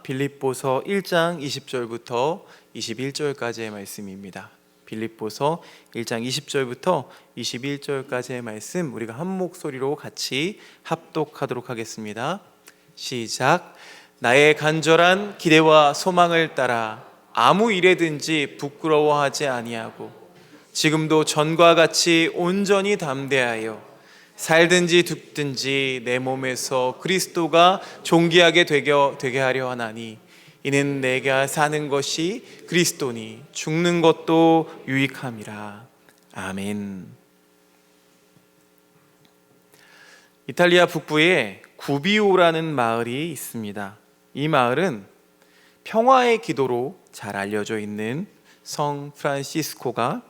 빌립보서 1장 20절부터 21절까지의 말씀입니다. 빌립보서 1장 20절부터 21절까지의 말씀 우리가 한 목소리로 같이 합독하도록 하겠습니다. 시작. 나의 간절한 기대와 소망을 따라 아무 일에든지 부끄러워하지 아니하고 지금도 전과 같이 온전히 담대하여 살든지 죽든지 내 몸에서 그리스도가 존귀하게 되게 하려 하나니 이는 내가 사는 것이 그리스도니 죽는 것도 유익함이라. 아멘. 이탈리아 북부에 구비오라는 마을이 있습니다. 이 마을은 평화의 기도로 잘 알려져 있는 성 프란시스코가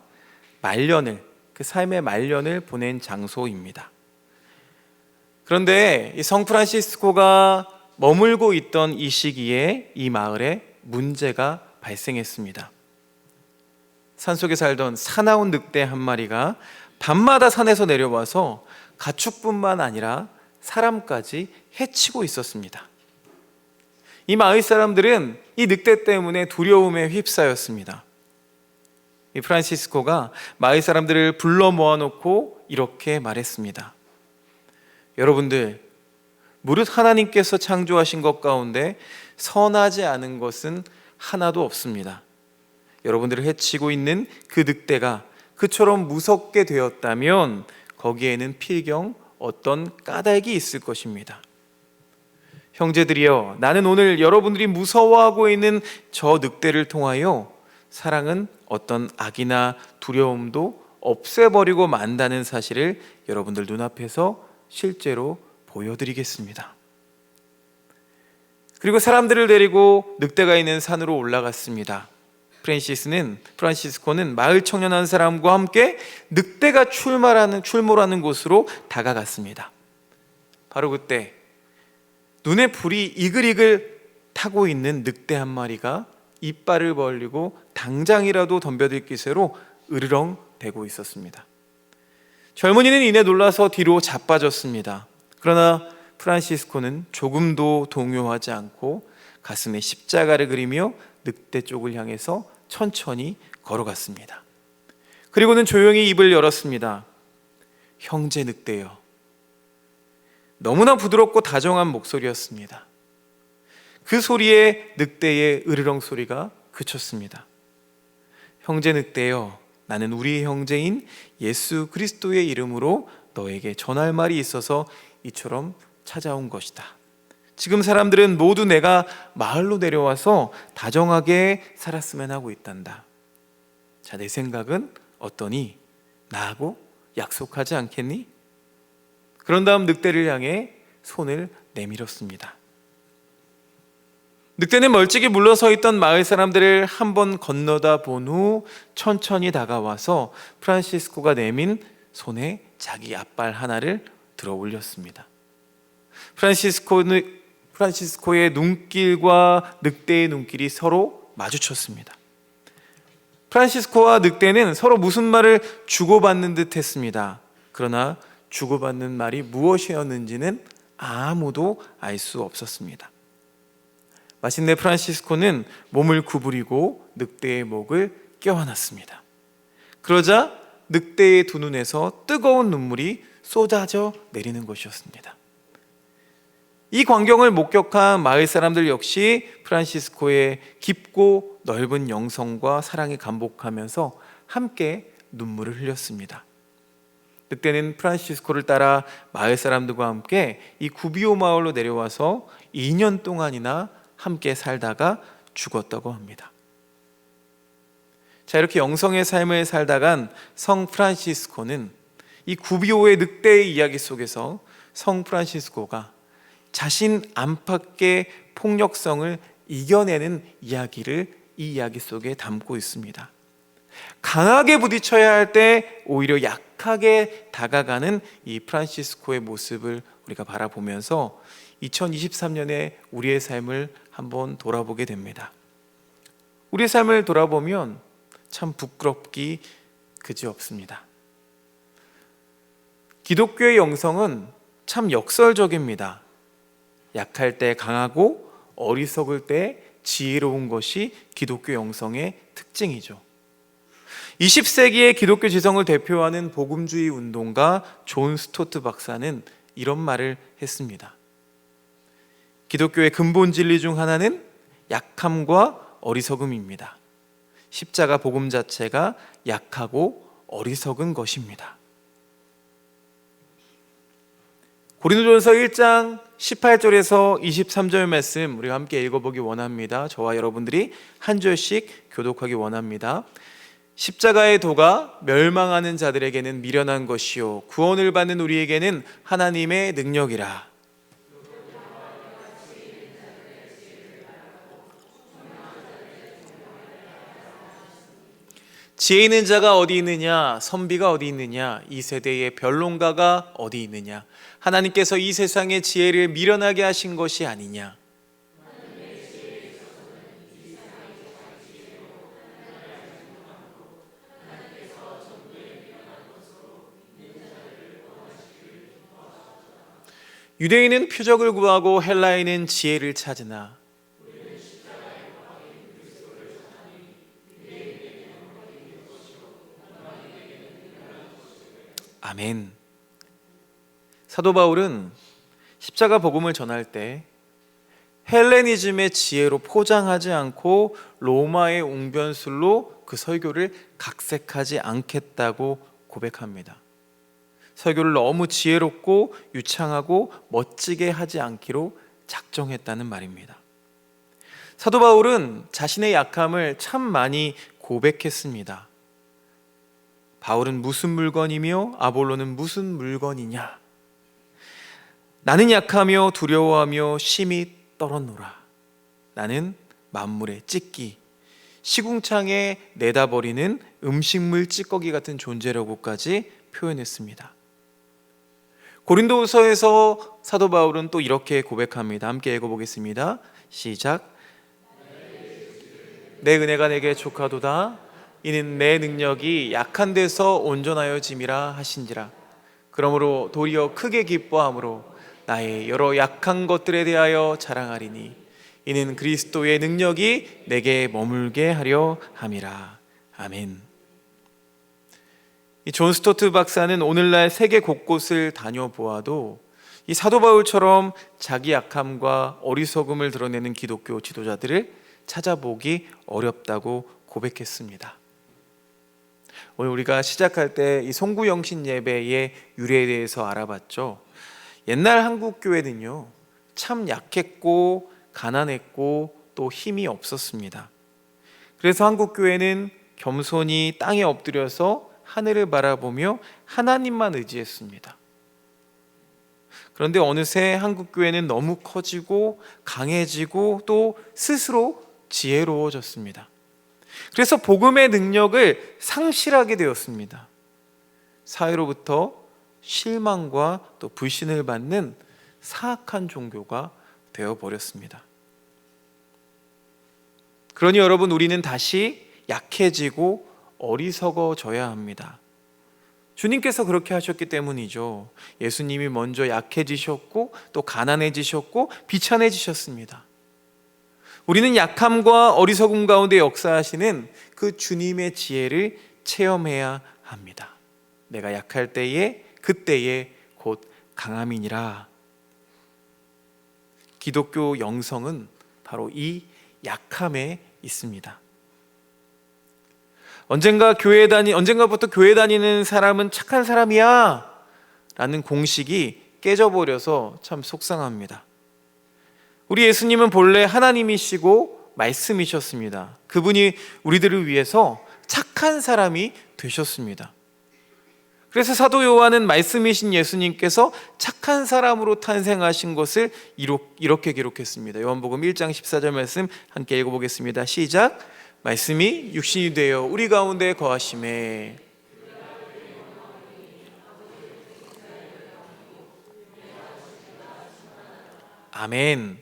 그 삶의 말년을 보낸 장소입니다. 그런데 이 성 프란시스코가 머물고 있던 이 시기에 이 마을에 문제가 발생했습니다. 산속에 살던 사나운 늑대 한 마리가 밤마다 산에서 내려와서 가축뿐만 아니라 사람까지 해치고 있었습니다. 이 마을 사람들은 이 늑대 때문에 두려움에 휩싸였습니다. 이 프란시스코가 마을 사람들을 불러 모아놓고 이렇게 말했습니다. 여러분들, 무릇 하나님께서 창조하신 것 가운데 선하지 않은 것은 하나도 없습니다. 여러분들을 해치고 있는 그 늑대가 그처럼 무섭게 되었다면 거기에는 필경 어떤 까닭이 있을 것입니다. 형제들이여, 나는 오늘 여러분들이 무서워하고 있는 저 늑대를 통하여 사랑은 어떤 악이나 두려움도 없애버리고 만다는 사실을 여러분들 눈앞에서 실제로 보여드리겠습니다. 그리고 사람들을 데리고 늑대가 있는 산으로 올라갔습니다. 프란시스코는 마을 청년 한 사람과 함께 늑대가 출몰하는 곳으로 다가갔습니다. 바로 그때 눈에 불이 이글이글 타고 있는 늑대 한 마리가 이빨을 벌리고 당장이라도 덤벼들 기세로 으르렁 대고 있었습니다. 젊은이는 이내 놀라서 뒤로 자빠졌습니다. 그러나 프란시스코는 조금도 동요하지 않고 가슴에 십자가를 그리며 늑대 쪽을 향해서 천천히 걸어갔습니다. 그리고는 조용히 입을 열었습니다. 형제 늑대여. 너무나 부드럽고 다정한 목소리였습니다. 그 소리에 늑대의 으르렁 소리가 그쳤습니다. 형제 늑대여, 나는 우리 형제인 예수 그리스도의 이름으로 너에게 전할 말이 있어서 이처럼 찾아온 것이다. 지금 사람들은 모두 내가 마을로 내려와서 다정하게 살았으면 하고 있단다. 자, 내 생각은 어떠니? 나하고 약속하지 않겠니? 그런 다음 늑대를 향해 손을 내밀었습니다. 늑대는 멀찍이 물러서 있던 마을 사람들을 한번 건너다 본 후 천천히 다가와서 프란시스코가 내민 손에 자기 앞발 하나를 들어 올렸습니다. 프란시스코의 눈길과 늑대의 눈길이 서로 마주쳤습니다. 프란시스코와 늑대는 서로 무슨 말을 주고받는 듯 했습니다. 그러나 주고받는 말이 무엇이었는지는 아무도 알 수 없었습니다. 마침내 프란시스코는 몸을 구부리고 늑대의 목을 껴안았습니다. 그러자 늑대의 두 눈에서 뜨거운 눈물이 쏟아져 내리는 것이었습니다. 이 광경을 목격한 마을 사람들 역시 프란시스코의 깊고 넓은 영성과 사랑에 감복하면서 함께 눈물을 흘렸습니다. 늑대는 프란시스코를 따라 마을 사람들과 함께 이 구비오 마을로 내려와서 2년 동안이나 함께 살다가 죽었다고 합니다. 자, 이렇게 영성의 삶을 살다간 성 프란시스코는 이 구비오의 늑대의 이야기 속에서 성 프란시스코가 자신 안팎의 폭력성을 이겨내는 이야기를 이 이야기 속에 담고 있습니다. 강하게 부딪혀야 할 때 오히려 약하게 다가가는 이 프란시스코의 모습을 우리가 바라보면서 2023년에 우리의 삶을 한번 돌아보게 됩니다. 우리의 삶을 돌아보면 참 부끄럽기 그지없습니다. 기독교의 영성은 참 역설적입니다. 약할 때 강하고 어리석을 때 지혜로운 것이 기독교 영성의 특징이죠. 20세기의 기독교 지성을 대표하는 복음주의 운동가 존 스토트 박사는 이런 말을 했습니다. 기독교의 근본 진리 중 하나는 약함과 어리석음입니다. 십자가 복음 자체가 약하고 어리석은 것입니다. 고린도전서 1장 18절에서 23절 말씀 우리가 함께 읽어보기 원합니다. 저와 여러분들이 한 절씩 교독하기 원합니다. 십자가의 도가 멸망하는 자들에게는 미련한 것이요 구원을 받는 우리에게는 하나님의 능력이라. 지혜 있는 자가 어디 있느냐? 선비가 어디 있느냐? 이 세대의 변론가가 어디 있느냐? 하나님께서 이 세상의 지혜를 미련하게 하신 것이 아니냐? 유대인은 표적을 구하고 헬라인은 지혜를 찾으나 아멘. 사도 바울은 십자가 복음을 전할 때 헬레니즘의 지혜로 포장하지 않고 로마의 웅변술로 그 설교를 각색하지 않겠다고 고백합니다. 설교를 너무 지혜롭고 유창하고 멋지게 하지 않기로 작정했다는 말입니다. 사도 바울은 자신의 약함을 참 많이 고백했습니다. 바울은 무슨 물건이며 아볼로는 무슨 물건이냐? 나는 약하며 두려워하며 심히 떨었노라. 나는 만물의 찢기, 시궁창에 내다버리는 음식물 찌꺼기 같은 존재라고까지 표현했습니다. 고린도후서에서 사도 바울은 또 이렇게 고백합니다. 함께 읽어보겠습니다. 시작. 내 은혜가 내게 족하도다. 이는 내 능력이 약한 데서 온전하여짐이라 하신지라. 그러므로 도리어 크게 기뻐함으로 나의 여러 약한 것들에 대하여 자랑하리니 이는 그리스도의 능력이 내게 머물게 하려 함이라. 아멘. 이 존 스토트 박사는 오늘날 세계 곳곳을 다녀보아도 이 사도 바울처럼 자기 약함과 어리석음을 드러내는 기독교 지도자들을 찾아보기 어렵다고 고백했습니다. 오늘 우리가 시작할 때 이 송구영신 예배의 유래에 대해서 알아봤죠. 옛날 한국 교회는요, 참 약했고 가난했고 또 힘이 없었습니다. 그래서 한국 교회는 겸손히 땅에 엎드려서 하늘을 바라보며 하나님만 의지했습니다. 그런데 어느새 한국 교회는 너무 커지고 강해지고 또 스스로 지혜로워졌습니다. 그래서 복음의 능력을 상실하게 되었습니다. 사회로부터 실망과 또 불신을 받는 사악한 종교가 되어버렸습니다. 그러니 여러분, 우리는 다시 약해지고 어리석어져야 합니다. 주님께서 그렇게 하셨기 때문이죠. 예수님이 먼저 약해지셨고 또 가난해지셨고 비천해지셨습니다. 우리는 약함과 어리석음 가운데 역사하시는 그 주님의 지혜를 체험해야 합니다. 내가 약할 때에 그때에 곧 강함이니라. 기독교 영성은 바로 이 약함에 있습니다. 언젠가부터 교회 다니는 사람은 착한 사람이야 라는 공식이 깨져버려서 참 속상합니다. 우리 예수님은 본래 하나님이시고 말씀이셨습니다. 그분이 우리들을 위해서 착한 사람이 되셨습니다. 그래서 사도 요한은 말씀이신 예수님께서 착한 사람으로 탄생하신 것을 이렇게 기록했습니다. 요한복음 1장 14절 말씀 함께 읽어보겠습니다. 시작. 말씀이 육신이 되어 우리 가운데 거하심에 아멘.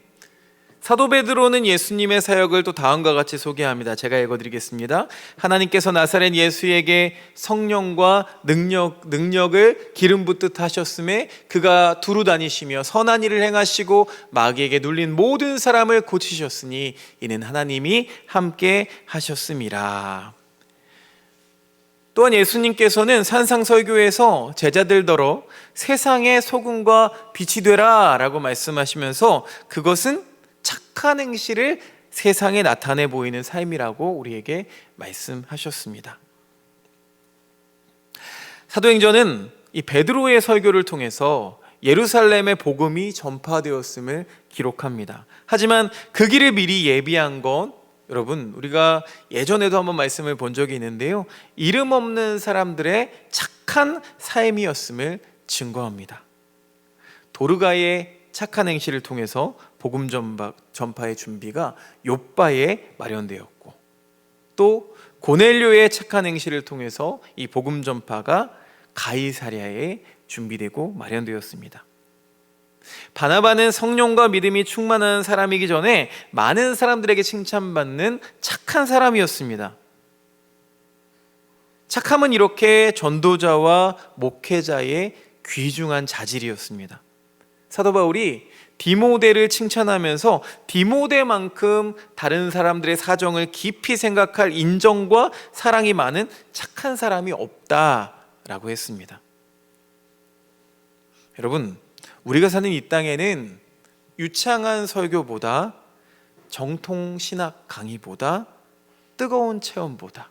사도 베드로는 예수님의 사역을 또 다음과 같이 소개합니다. 제가 읽어드리겠습니다. 하나님께서 나사렛 예수에게 성령과 능력을 기름 붓듯 하셨음에 그가 두루 다니시며 선한 일을 행하시고 마귀에게 눌린 모든 사람을 고치셨으니 이는 하나님이 함께 하셨음이라. 또한 예수님께서는 산상설교에서 제자들더러 세상의 소금과 빛이 되라 라고 말씀하시면서 그것은 착한 행실을 세상에 나타내 보이는 삶이라고 우리에게 말씀하셨습니다. 사도행전은 이 베드로의 설교를 통해서 예루살렘의 복음이 전파되었음을 기록합니다. 하지만 그 길을 미리 예비한 건 여러분, 우리가 예전에도 한번 말씀을 본 적이 있는데요, 이름 없는 사람들의 착한 삶이었음을 증거합니다. 도르가의 착한 행실을 통해서 복음 전파의 준비가 욥바에 마련되었고, 또 고넬료의 착한 행실을 통해서 이 복음 전파가 가이사랴에 준비되고 마련되었습니다. 바나바는 성령과 믿음이 충만한 사람이기 전에 많은 사람들에게 칭찬받는 착한 사람이었습니다. 착함은 이렇게 전도자와 목회자의 귀중한 자질이었습니다. 사도 바울이 디모데를 칭찬하면서 디모데만큼 다른 사람들의 사정을 깊이 생각할 인정과 사랑이 많은 착한 사람이 없다라고 했습니다. 여러분, 우리가 사는 이 땅에는 유창한 설교보다, 정통 신학 강의보다, 뜨거운 체험보다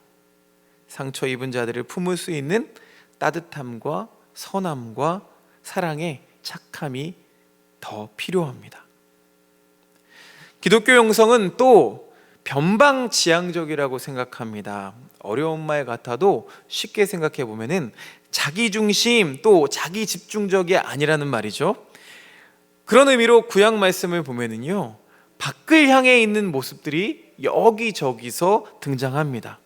상처 입은 자들을 품을 수 있는 따뜻함과 선함과 사랑의 착함이 더 필요합니다. 기독교 영성은 또 변방지향적이라고 생각합니다. 어려운 말 같아도 쉽게 생각해 보면은 자기중심 또 자기집중적이 아니라는 말이죠. 그런 의미로 구약 말씀을 보면은요, 밖을 향해 있는 모습들이 여기저기서 등장합니다.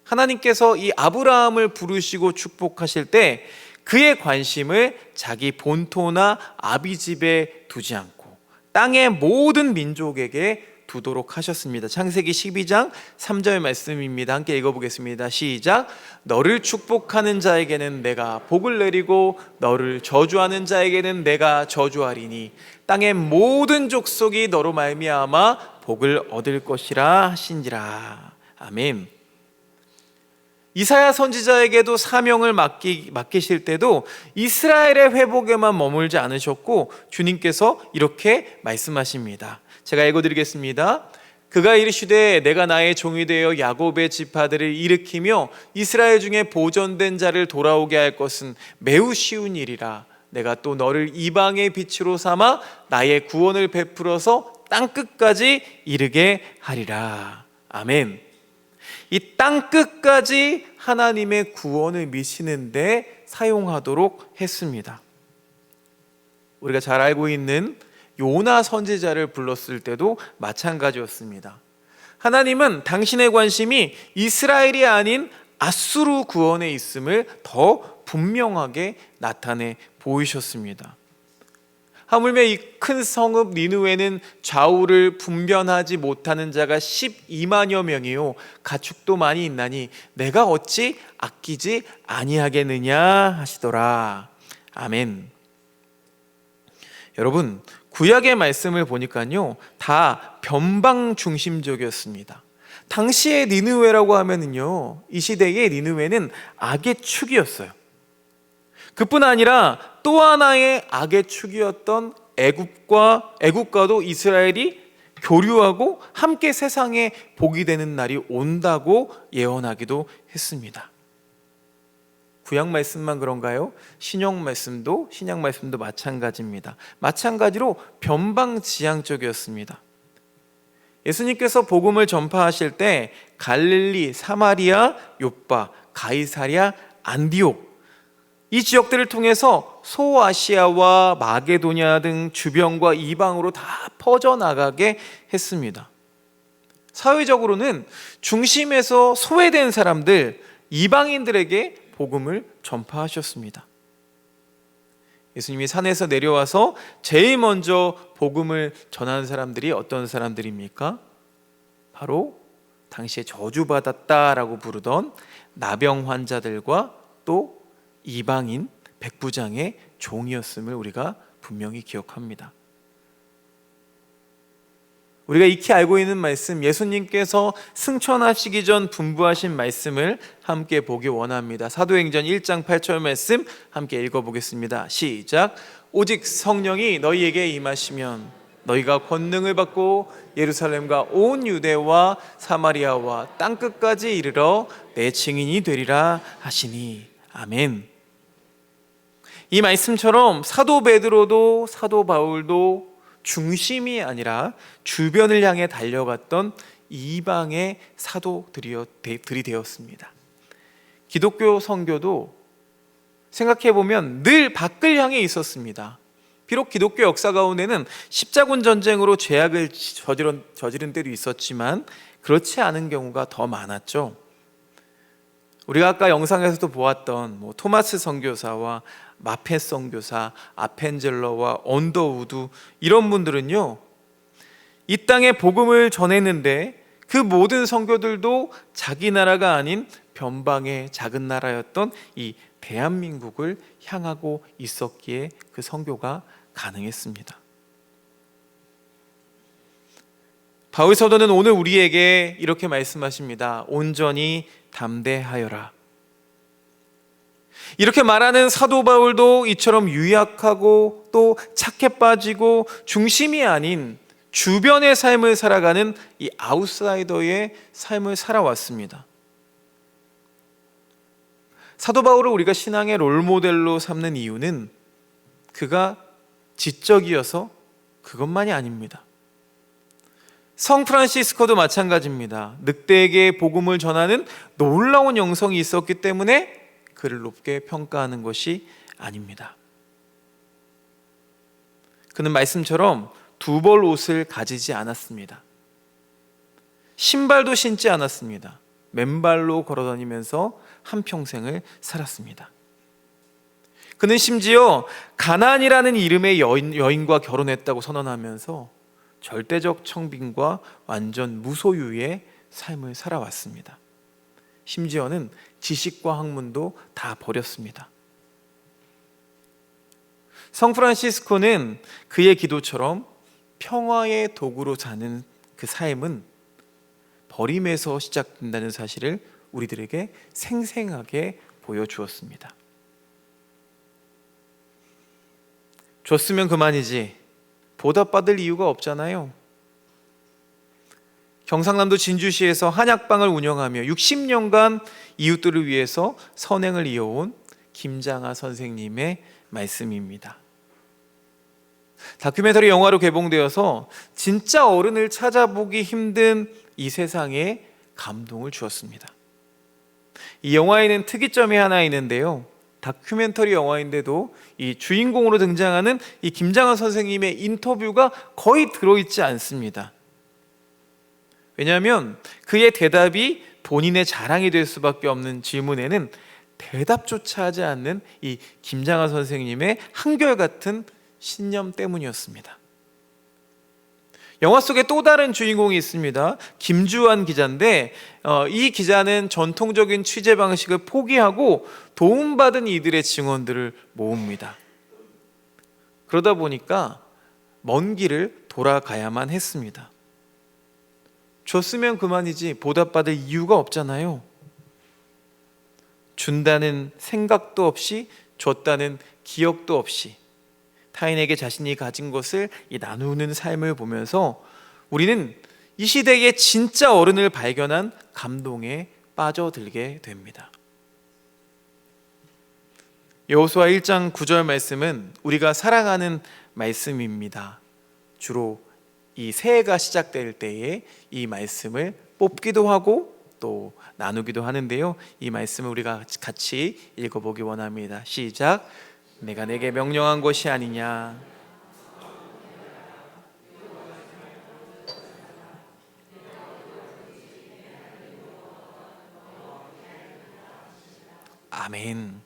하나님께서 이 아브라함을 부르시고 축복하실 때 그의 관심을 자기 본토나 아비집에 두지 않고 땅의 모든 민족에게 두도록 하셨습니다. 창세기 12장 3절 말씀입니다. 함께 읽어보겠습니다. 시작. 너를 축복하는 자에게는 내가 복을 내리고 너를 저주하는 자에게는 내가 저주하리니 땅의 모든 족속이 너로 말미암아 복을 얻을 것이라 하신지라. 아멘. 이사야 선지자에게도 사명을 맡기실 때도 이스라엘의 회복에만 머물지 않으셨고 주님께서 이렇게 말씀하십니다. 제가 읽어드리겠습니다. 그가 이르시되 내가 나의 종이 되어 야곱의 지파들을 일으키며 이스라엘 중에 보존된 자를 돌아오게 할 것은 매우 쉬운 일이라. 내가 또 너를 이방의 빛으로 삼아 나의 구원을 베풀어서 땅끝까지 이르게 하리라. 아멘. 이 땅끝까지 하나님의 구원을 미치는데 사용하도록 했습니다. 우리가 잘 알고 있는 요나 선지자를 불렀을 때도 마찬가지였습니다. 하나님은 당신의 관심이 이스라엘이 아닌 아수르 구원에 있음을 더 분명하게 나타내 보이셨습니다. 하물며 이 큰 성읍 니느웨는 좌우를 분변하지 못하는 자가 12만여 명이요 가축도 많이 있나니 내가 어찌 아끼지 아니하겠느냐 하시더라. 아멘. 여러분, 구약의 말씀을 보니까요 다 변방 중심적이었습니다. 당시의 니느웨라고 하면은요, 이 시대의 니느웨는 악의 축이었어요. 그뿐 아니라 또 하나의 악의 축이었던 애국과도 이스라엘이 교류하고 함께 세상에 복이 되는 날이 온다고 예언하기도 했습니다. 구약 말씀만 그런가요? 신약 말씀도 마찬가지입니다. 마찬가지로 변방지향적이었습니다. 예수님께서 복음을 전파하실 때 갈릴리, 사마리아, 욥바, 가이사랴, 안디옥 이 지역들을 통해서 소아시아와 마게도냐 등 주변과 이방으로 다 퍼져나가게 했습니다. 사회적으로는 중심에서 소외된 사람들, 이방인들에게 복음을 전파하셨습니다. 예수님이 산에서 내려와서 제일 먼저 복음을 전하는 사람들이 어떤 사람들입니까? 바로 당시에 저주받았다라고 부르던 나병 환자들과 또 이방인 백부장의 종이었음을 우리가 분명히 기억합니다. 우리가 익히 알고 있는 말씀, 예수님께서 승천하시기 전 분부하신 말씀을 함께 보기 원합니다. 사도행전 1장 8절 말씀 함께 읽어보겠습니다. 시작. 오직 성령이 너희에게 임하시면 너희가 권능을 받고 예루살렘과 온 유대와 사마리아와 땅끝까지 이르러 내 증인이 되리라 하시니. 아멘. 이 말씀처럼 사도 베드로도 사도 바울도 중심이 아니라 주변을 향해 달려갔던 이방의 사도들이 되었습니다. 기독교 선교도 생각해보면 늘 밖을 향해 있었습니다. 비록 기독교 역사 가운데는 십자군 전쟁으로 죄악을 저지른 때도 있었지만 그렇지 않은 경우가 더 많았죠. 우리가 아까 영상에서도 보았던 토마스 선교사와 마페 선교사, 아펜젤러와 언더우드 이런 분들은요, 이 땅에 복음을 전했는데 그 모든 선교들도 자기 나라가 아닌 변방의 작은 나라였던 이 대한민국을 향하고 있었기에 그 선교가 가능했습니다. 바울 사도는 오늘 우리에게 이렇게 말씀하십니다. 온전히 담대하여라. 이렇게 말하는 사도 바울도 이처럼 유약하고 또 착해 빠지고 중심이 아닌 주변의 삶을 살아가는 이 아웃사이더의 삶을 살아왔습니다. 사도 바울을 우리가 신앙의 롤모델로 삼는 이유는 그가 지적이어서 그것만이 아닙니다. 성 프란시스코도 마찬가지입니다. 늑대에게 복음을 전하는 놀라운 영성이 있었기 때문에 그를 높게 평가하는 것이 아닙니다. 그는 말씀처럼 두 벌 옷을 가지지 않았습니다. 신발도 신지 않았습니다. 맨발로 걸어다니면서 한평생을 살았습니다. 그는 심지어 가나안이라는 이름의 여인과 결혼했다고 선언하면서 절대적 청빈과 완전 무소유의 삶을 살아왔습니다. 심지어는 지식과 학문도 다 버렸습니다. 성 프란시스코는 그의 기도처럼 평화의 도구로 사는 그 삶은 버림에서 시작된다는 사실을 우리들에게 생생하게 보여주었습니다. 줬으면 그만이지 보답받을 이유가 없잖아요. 경상남도 진주시에서 한약방을 운영하며 60년간 이웃들을 위해서 선행을 이어온 김장하 선생님의 말씀입니다. 다큐멘터리 영화로 개봉되어서 진짜 어른을 찾아보기 힘든 이 세상에 감동을 주었습니다. 이 영화에는 특이점이 하나 있는데요. 다큐멘터리 영화인데도 이 주인공으로 등장하는 이 김장하 선생님의 인터뷰가 거의 들어있지 않습니다. 왜냐하면 그의 대답이 본인의 자랑이 될 수밖에 없는 질문에는 대답조차 하지 않는 이 김장하 선생님의 한결같은 신념 때문이었습니다. 영화 속에 또 다른 주인공이 있습니다. 김주환 기자인데 이 기자는 전통적인 취재 방식을 포기하고 도움받은 이들의 증언들을 모읍니다. 그러다 보니까 먼 길을 돌아가야만 했습니다. 줬으면 그만이지 보답받을 이유가 없잖아요. 준다는 생각도 없이 줬다는 기억도 없이 타인에게 자신이 가진 것을 나누는 삶을 보면서 우리는 이 시대의 진짜 어른을 발견한 감동에 빠져들게 됩니다. 여호수아 1장 9절 말씀은 우리가 사랑하는 말씀입니다. 주로 이 새해가 시작될 때에 이 말씀을 뽑기도 하고 또 나누기도 하는데요. 이 말씀을 우리가 같이 읽어보기 원합니다. 시작. 내가 내게 명령한 것이 아니냐. 아멘.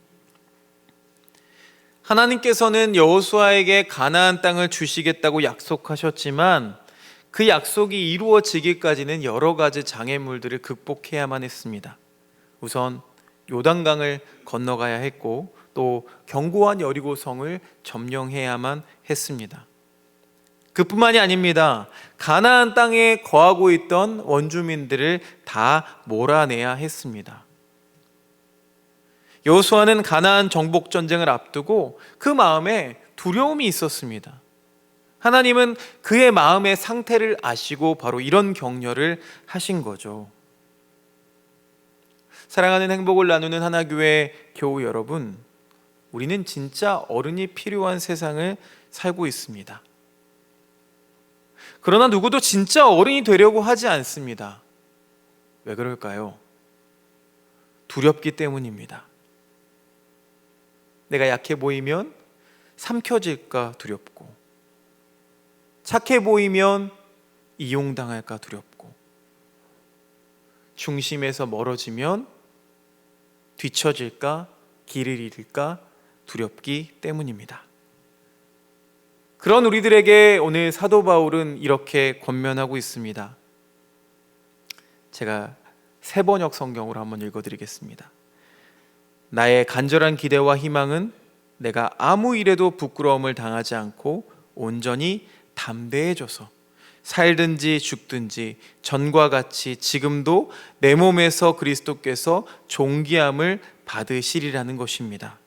하나님께서는 여호수아에게 가나안 땅을 주시겠다고 약속하셨지만 그 약속이 이루어지기까지는 여러 가지 장애물들을 극복해야만 했습니다. 우선 요단강을 건너가야 했고 또 견고한 여리고성을 점령해야만 했습니다. 그뿐만이 아닙니다. 가나안 땅에 거하고 있던 원주민들을 다 몰아내야 했습니다. 여호수아는 가나안 정복 전쟁을 앞두고 그 마음에 두려움이 있었습니다. 하나님은 그의 마음의 상태를 아시고 바로 이런 격려를 하신 거죠. 사랑하는 행복을 나누는 하나교회 교우 여러분, 우리는 진짜 어른이 필요한 세상을 살고 있습니다. 그러나 누구도 진짜 어른이 되려고 하지 않습니다. 왜 그럴까요? 두렵기 때문입니다. 내가 약해 보이면 삼켜질까 두렵고, 착해 보이면 이용당할까 두렵고, 중심에서 멀어지면 뒤처질까 길을 잃을까 두렵기 때문입니다. 그런 우리들에게 오늘 사도 바울은 이렇게 권면하고 있습니다. 제가 세번역 성경으로 한번 읽어드리겠습니다. 나의 간절한 기대와 희망은 내가 아무 일에도 부끄러움을 당하지 않고 온전히 담대해져서 살든지 죽든지 전과 같이 지금도 내 몸에서 그리스도께서 존귀함을 받으시리라는 것입니다.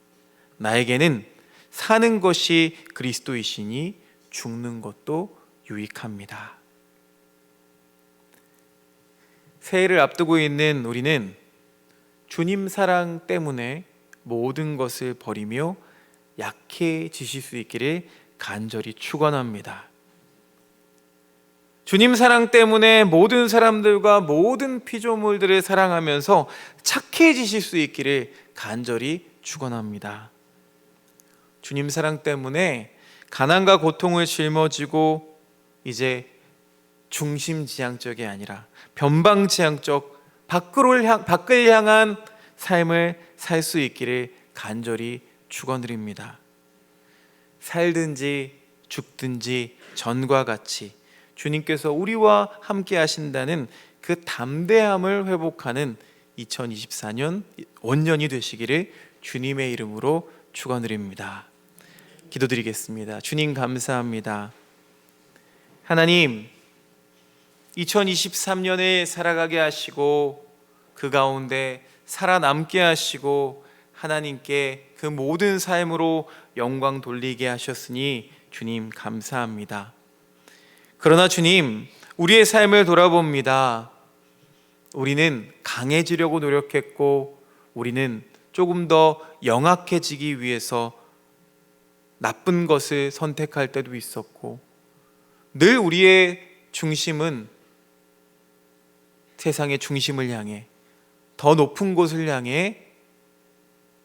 나에게는 사는 것이 그리스도이시니 죽는 것도 유익합니다. 새해를 앞두고 있는 우리는 주님 사랑 때문에 모든 것을 버리며 약해지실 수 있기를 간절히 축원합니다. 주님 사랑 때문에 모든 사람들과 모든 피조물들을 사랑하면서 착해지실 수 있기를 간절히 축원합니다. 주님 사랑 때문에 가난과 고통을 짊어지고 이제 중심지향적이 아니라 변방지향적 밖을 향한 삶을 살 수 있기를 간절히 축원드립니다. 살든지 죽든지 전과 같이 주님께서 우리와 함께 하신다는 그 담대함을 회복하는 2024년 원년이 되시기를 주님의 이름으로 축원드립니다. 기도드리겠습니다. 주님 감사합니다. 하나님, 2023년에 살아가게 하시고 그 가운데 살아남게 하시고 하나님께 그 모든 삶으로 영광 돌리게 하셨으니 주님 감사합니다. 그러나 주님, 우리의 삶을 돌아봅니다. 우리는 강해지려고 노력했고 우리는 조금 더 영악해지기 위해서 나쁜 것을 선택할 때도 있었고 늘 우리의 중심은 세상의 중심을 향해 더 높은 곳을 향해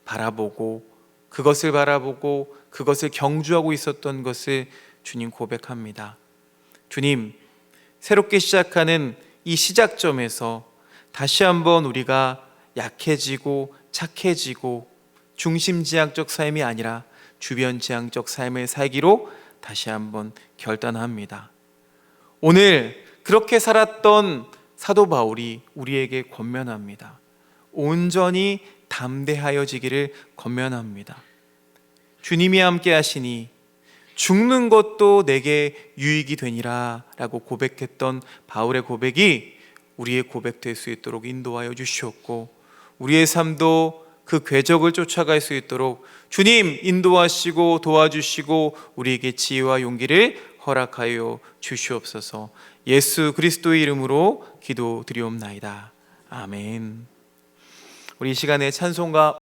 바라보고 그것을 경주하고 있었던 것을 주님 고백합니다. 주님, 새롭게 시작하는 이 시작점에서 다시 한번 우리가 약해지고 착해지고 중심지향적 삶이 아니라 주변지향적 삶을 살기로 다시 한번 결단합니다. 오늘 그렇게 살았던 사도 바울이 우리에게 권면합니다. 온전히 담대하여지기를 권면합니다. 주님이 함께 하시니 죽는 것도 내게 유익이 되니라 라고 고백했던 바울의 고백이 우리의 고백 될 수 있도록 인도하여 주시옵고 우리의 삶도 그 궤적을 쫓아갈 수 있도록 주님 인도하시고 도와주시고 우리에게 지혜와 용기를 허락하여 주시옵소서. 예수 그리스도의 이름으로 기도드리옵나이다. 아멘. 우리 이 시간에 찬송가